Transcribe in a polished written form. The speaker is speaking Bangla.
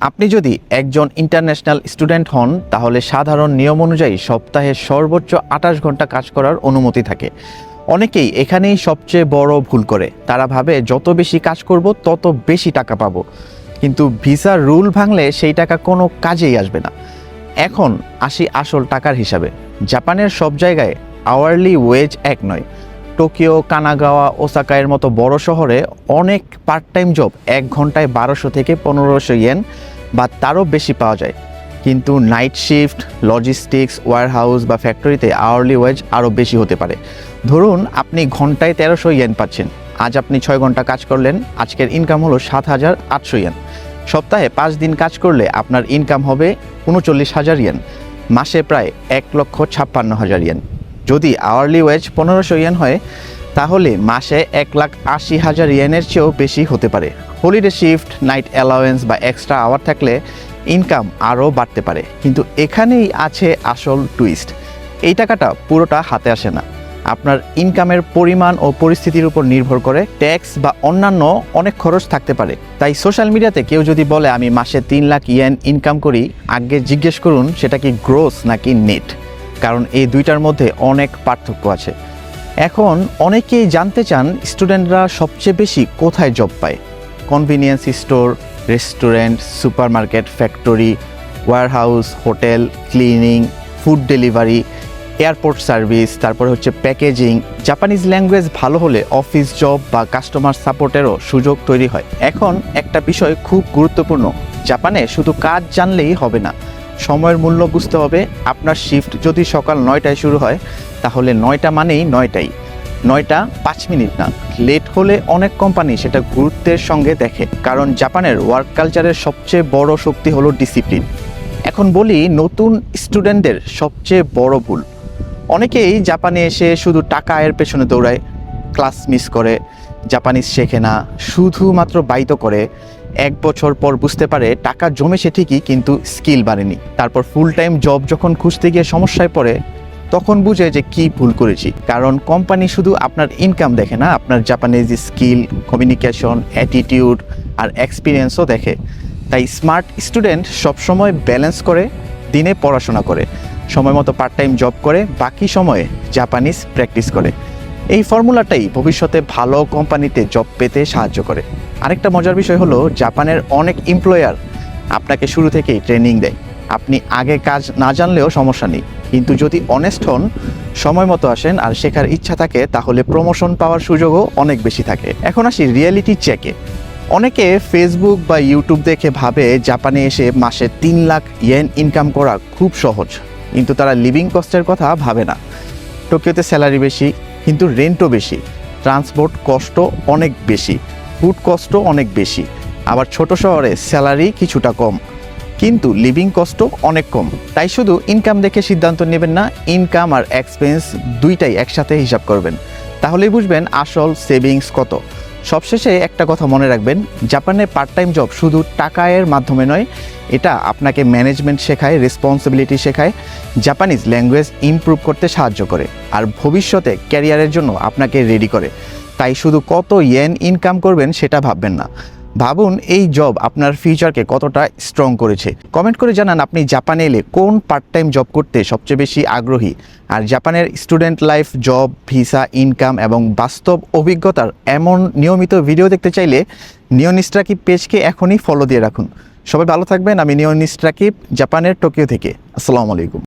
আপনি যদি একজন ইন্টারন্যাশনাল স্টুডেন্ট হন তাহলে সাধারণ নিয়ম অনুযায়ী সপ্তাহে সর্বোচ্চ 28 ঘন্টা কাজ করার অনুমতি থাকে। অনেকেই এখানেই সবচেয়ে বড় ভুল করে। তারা ভাবে যত বেশি কাজ করব তত বেশি টাকা পাবো, কিন্তু ভিসার রুল ভাঙলে সেই টাকা কোনো কাজেই আসবে না। এখন আসি আসল টাকার হিসাবে। জাপানের সব জায়গায় আওয়ারলি ওয়েজ এক নয়। টোকিও, কানাগাওয়া, ওসাকায়ের মতো বড় শহরে অনেক পার্ট টাইম জব 1 ঘন্টায় 1200 থেকে 1500 ইয়েন বা তারও বেশি পাওয়া যায়। কিন্তু নাইট শিফট, লজিস্টিক্স, ওয়্যারহাউস বা ফ্যাক্টরিতে আওয়ারলি ওয়েজ আরও বেশি হতে পারে। ধরুন আপনি ঘন্টায় 1300 ইয়েন পাচ্ছেন। আজ আপনি 6 ঘন্টা কাজ করলেন, আজকের ইনকাম হলো 7800 ইয়েন। সপ্তাহে 5 দিন কাজ করলে আপনার ইনকাম হবে 39,000 ইয়েন, মাসে প্রায় 1,56,000 ইয়েন। যদি আওয়ারলি ওয়েজ 1500 ইয়েন হয় তাহলে মাসে 1,80,000 ইয়েনের চেয়েও বেশি হতে পারে। হলিডে শিফট, নাইট অ্যালাওয়েন্স বা এক্সট্রা আওয়ার থাকলে ইনকাম আরও বাড়তে পারে। কিন্তু এখানেই আছে আসল টুইস্ট। এই টাকাটা পুরোটা হাতে আসে না। আপনার ইনকামের পরিমাণ ও পরিস্থিতির উপর নির্ভর করে ট্যাক্স বা অন্যান্য অনেক খরচ থাকতে পারে। তাই সোশ্যাল মিডিয়াতে কেউ যদি বলে আমি মাসে 3 লাখ ইয়েন ইনকাম করি, আগে জিজ্ঞেস করুন সেটা কি গ্রোস নাকি নেট, কারণ এই দুইটার মধ্যে অনেক পার্থক্য আছে। এখন অনেকেই জানতে চান স্টুডেন্টরা সবচেয়ে বেশি কোথায় জব পায়। Convenience store, restaurant, supermarket, factory, warehouse, hotel, cleaning, food delivery, airport service, তারপরে হচ্ছে প্যাকেজিং। জাপানিজ ল্যাঙ্গুয়েজ ভালো হলে অফিস জব বা কাস্টমার সাপোর্টেরও সুযোগ তৈরি হয়। এখন একটা বিষয় খুব গুরুত্বপূর্ণ, জাপানে শুধু কাজ জানলেই হবে না, সময়ের মূল্য বুঝতে হবে। আপনার শিফট যদি সকাল 9টায় শুরু হয় তাহলে 9টা মানেই 9টাই, 9টা 5 মিনিট না। লেট হলে অনেক কোম্পানি সেটা গুরুত্বের সঙ্গে দেখে, কারণ জাপানের ওয়ার্ক কালচারের সবচেয়ে বড় শক্তি হলো ডিসিপ্লিন। এখন বলি নতুন স্টুডেন্টদের সবচেয়ে বড় ভুল। অনেকেই জাপানে এসে শুধু টাকা আয়ের পেছনে দৌড়ায়, ক্লাস মিস করে, জাপানিজ শেখে না, শুধুমাত্র বাইতো করে। 1 বছর পর বুঝতে পারে টাকা জমেছে ঠিকই, কিন্তু স্কিল বাড়েনি। তারপর ফুল টাইম জব যখন খুঁজতে গিয়ে সমস্যায় পড়ে, তখন বুঝে যে কি ভুল করেছি। কারণ কোম্পানি শুধু আপনার ইনকাম দেখে না, আপনার জাপানিজ স্কিল, কমিউনিকেশন, অ্যাটিটিউড আর এক্সপিরিয়েন্সও দেখে। তাই স্মার্ট স্টুডেন্ট সবসময় ব্যালেন্স করে, দিনে পড়াশোনা করে, সময় মতো পার্ট টাইম জব করে, বাকি সময়ে জাপানিজ প্র্যাকটিস করে। এই ফর্মুলাটাই ভবিষ্যতে ভালো কোম্পানিতে জব পেতে সাহায্য করে। আরেকটা মজার বিষয় হলো, জাপানের অনেক এমপ্লয়ার আপনাকে শুরু থেকেই ট্রেনিং দেয়। আপনি আগে কাজ না জানলেও সমস্যা নেই, কিন্তু যদি অনেস্ট হন, সময় মতো আসেন আর শেখার ইচ্ছা থাকে, তাহলে প্রমোশন পাওয়ার সুযোগও অনেক বেশি থাকে। এখন আসি রিয়েলিটি চেকে। অনেকে ফেসবুক বা ইউটিউব দেখে ভাবে জাপানে এসে মাসে 3 লাখ ইয়েন ইনকাম করা খুব সহজ, কিন্তু তারা লিভিং কস্টের কথা ভাবে না। টোকিওতে স্যালারি বেশি, কিন্তু রেন্টও বেশি, ট্রান্সপোর্ট কষ্ট অনেক বেশি, ফুড কষ্ট অনেক বেশি। আবার ছোট শহরে স্যালারি কিছুটা কম, কিন্তু লিভিং কস্টও অনেক কম। তাই শুধু ইনকাম দেখে সিদ্ধান্ত নেবেন না, ইনকাম আর এক্সপেন্স দুইটাই একসাথে হিসাব করবেন, তাহলেই বুঝবেন আসল সেভিংস কত। সবশেষে একটা কথা মনে রাখবেন, জাপানে পার্ট টাইম জব শুধু টাকা আয়ের মাধ্যমে নয়, এটা আপনাকে ম্যানেজমেন্ট শেখায়, রেসপন্সিবিলিটি শেখায়, জাপানিজ ল্যাঙ্গুয়েজ ইমপ্রুভ করতে সাহায্য করে, আর ভবিষ্যতে ক্যারিয়ারের জন্য আপনাকে রেডি করে। তাই শুধু কত ইয়েন ইনকাম করবেন সেটা ভাববেন না, ভাবুন এই জব আপনার ফিউচারকে কতটা স্ট্রং করেছে। কমেন্ট করে জানান আপনি জাপানে এলে কোন পার্ট টাইম জব করতে সবচেয়ে বেশি আগ্রহী। আর জাপানের student life, job, visa, income এবং বাস্তব অভিজ্ঞতার এমন নিয়মিত ভিডিও দেখতে চাইলে নিওনিস্ট রাকিব পেজকে এখনই ফলো দিয়ে রাখুন। সবাই ভালো থাকবেন। আমি নিওনিস্ট রাকিব, জাপানের টোকিও থেকে। আসসালামু আলাইকুম।